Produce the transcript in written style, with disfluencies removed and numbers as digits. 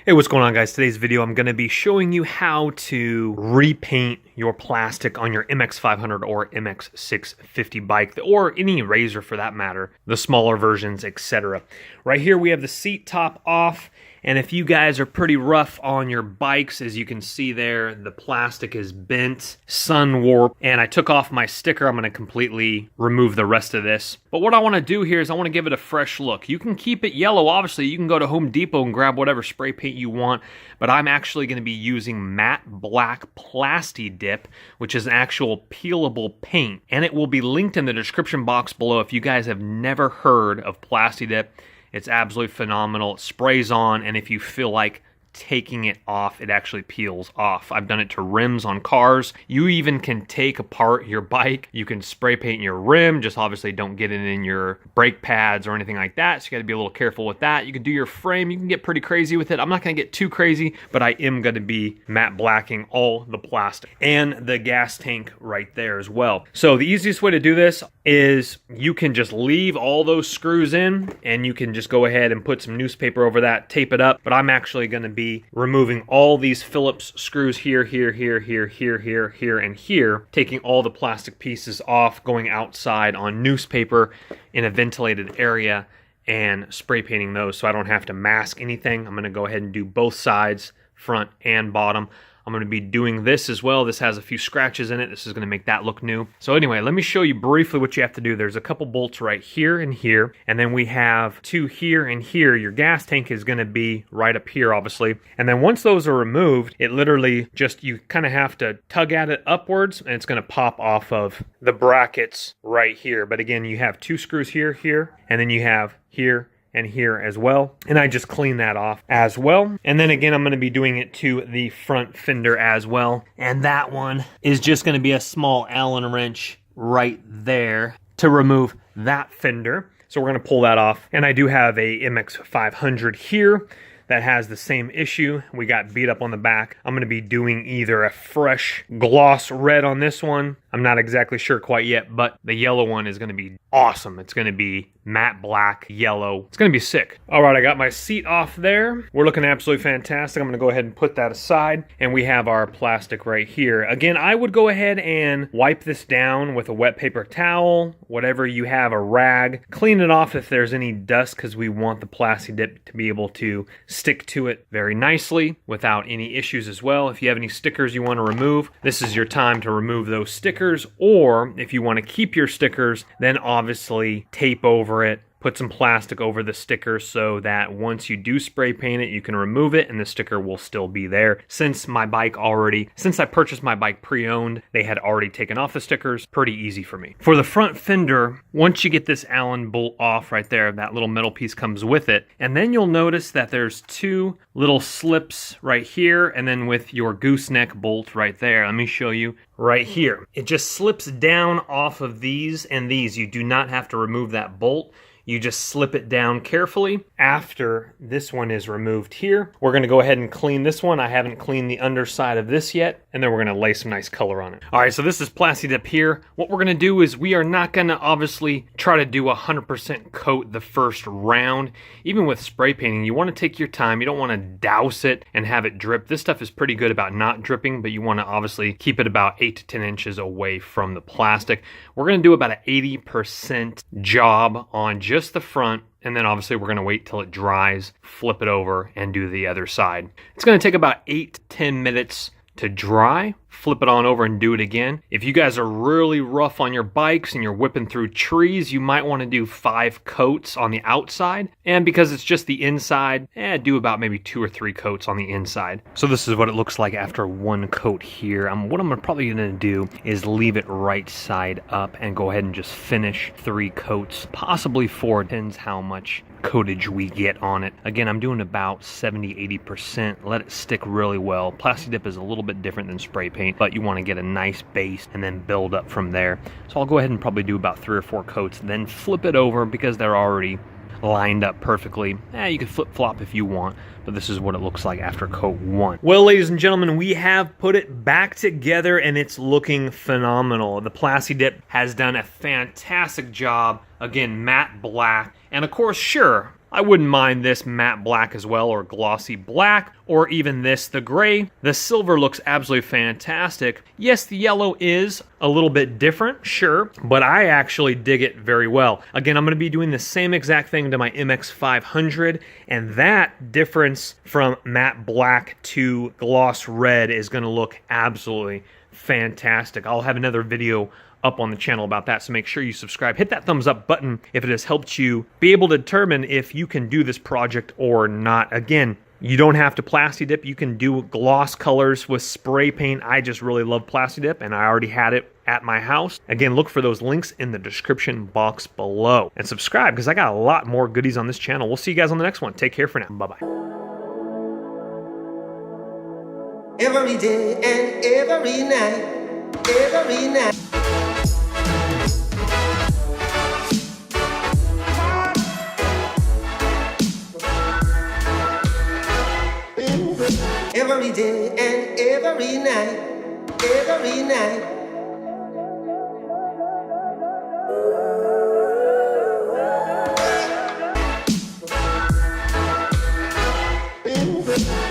Hey, what's going on, guys? Today's video, I'm going to be showing you how to repaint your plastic on your MX500 or MX650 bike, or any Razor for that matter, the smaller versions, etc. Right here, we have the seat top off, and if you guys are pretty rough on your bikes, as you can see there, the plastic is bent, sun warped, and I took off my sticker. I'm going to completely remove the rest of this. But what I want to do here is I want to give it a fresh look. You can keep it yellow, obviously. You can go to Home Depot and grab whatever spray paint you want, but I'm actually going to be using matte black Plasti Dip, which is an actual peelable paint, and it will be linked in the description box below if you guys have never heard of Plasti Dip. It's absolutely phenomenal. It sprays on, and if you feel like taking it off, it actually peels off. I've done it to rims on cars. You even can take apart your bike. You can spray paint your rim, just obviously don't get it in your brake pads or anything like that, so you gotta be a little careful with that. You can do your frame, you can get pretty crazy with it. I'm not gonna get too crazy, but I am gonna be matte blacking all the plastic and the gas tank right there as well. So the easiest way to do this is you can just leave all those screws in, and you can just go ahead and put some newspaper over that, tape it up, but I'm actually gonna be removing all these Phillips screws here, here, and here, taking all the plastic pieces off, going outside on newspaper in a ventilated area, and spray painting those so I don't have to mask anything. I'm going to go ahead and do both sides, front and bottom. I'm going to be doing this as well. This has a few scratches in it. This is going to make that look new. So anyway, let me show you briefly what you have to do. There's a couple bolts right here and here, and then we have two here and here. Your gas tank is going to be right up here, obviously. And then once those are removed, it literally just, you kind of have to tug at it upwards, and it's going to pop off of the brackets right here. But again, you have two screws here, here, and then you have here and here as well, and I just clean that off as well. And then again, I'm going to be doing it to the front fender as well, and that one is just going to be a small Allen wrench right there to remove that fender. So we're going to pull that off, and I do have a MX500 here that has the same issue. We got beat up on the back. I'm going to be doing either a fresh gloss red on this one. I'm not exactly sure quite yet, but the yellow one is going to be awesome. It's going to be matte black, yellow. It's going to be sick. All right, I got my seat off there. We're looking absolutely fantastic. I'm going to go ahead and put that aside, and we have our plastic right here. Again, I would go ahead and wipe this down with a wet paper towel, whatever you have, a rag. Clean it off if there's any dust, because we want the Plasti Dip to be able to stick to it very nicely without any issues as well. If you have any stickers you want to remove, this is your time to remove those stickers. Or if you want to keep your stickers, then obviously tape over it, put some plastic over the sticker so that once you do spray paint it, you can remove it and the sticker will still be there. Since I purchased my bike pre-owned, they had already taken off the stickers. Pretty easy for me. For the front fender, once you get this Allen bolt off right there, that little metal piece comes with it, and then you'll notice that there's two little slips right here, and then with your gooseneck bolt right there. Let me show you right here. It just slips down off of these and these. You do not have to remove that bolt. You just slip it down carefully. After this one is removed here, we're going to go ahead and clean this one. I haven't cleaned the underside of this yet, and then we're going to lay some nice color on it. All right, so this is Plasti Dip here. What we're going to do is we are not going to obviously try to do 100% coat the first round. Even with spray painting, you want to take your time. You don't want to douse it and have it drip. This stuff is pretty good about not dripping, but you want to obviously keep it about 8 to 10 inches away from the plastic. We're going to do about an 80% job on just the front, and then obviously we're going to wait till it dries, flip it over, and do the other side. It's going to take about 8 to 10 minutes to dry. Flip it on over and do it again. If you guys are really rough on your bikes and you're whipping through trees, you might want to do 5 coats on the outside. And because it's just the inside, do about maybe 2 or 3 coats on the inside. So this is what it looks like after 1 coat here. What I'm probably going to do is leave it right side up and go ahead and just finish 3 coats, possibly 4. Depends how much coatage we get on it. Again, I'm doing about 70-80%. Let it stick really well. Plasti Dip is a little bit different than spray paint, but you want to get a nice base and then build up from there. So I'll go ahead and probably do about 3 or 4 coats, then flip it over because they're already lined up perfectly. You could flip-flop if you want, but this is what it looks like after coat 1. Well, ladies and gentlemen, we have put it back together and it's looking phenomenal. The Plasti Dip has done a fantastic job. Again, matte black. And of course, sure, I wouldn't mind this matte black as well, or glossy black, or even this, the gray. The silver looks absolutely fantastic. Yes, the yellow is a little bit different, sure, but I actually dig it very well. Again, I'm going to be doing the same exact thing to my MX500, and that difference from matte black to gloss red is going to look absolutely fantastic. I'll have another video up on the channel about that, so make sure you subscribe. Hit that thumbs up button if it has helped you be able to determine if you can do this project or not. Again, you don't have to plasti dip. You can do gloss colors with spray paint. I just really love plasti dip, and I already had it at my house. Again, look for those links in the description box below. And subscribe, because I got a lot more goodies on this channel. We'll see you guys on the next one. Take care for now. Bye-bye. Every day and every night, every night. Every day and every night, every night. Every